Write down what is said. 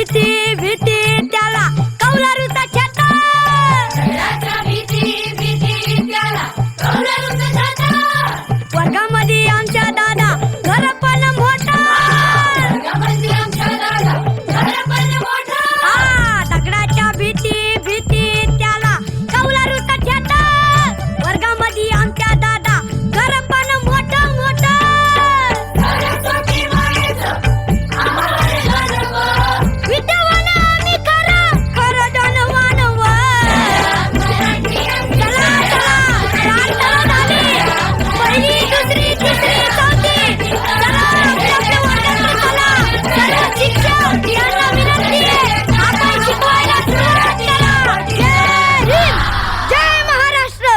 भीती भीती त्याला कौलारूचा छाता. दगडाच्या भीती भीती त्याला कौलारूचा छाता. वर्गामध्ये आमच्या दादा घर पण मोठा. वर्गामध्ये आमच्या दादा घर पण मोठा. दगडाच्या भीती भीती त्याला कौलारूचा छाता. वर्गामध्ये आमच्या दादा घर पण मोठं मोठं. विद्यावान आम्ही खरं खरं धनवान व. चला चला प्रार्थना झाली. पहिली दुसरी तिसरी चौथी. चला आपल्या वर्गात चला. सर्व शिक्षक यांना विनंती आहे, आपण शिकवायला सुरुवात करा. जय हिंद, जय महाराष्ट्र.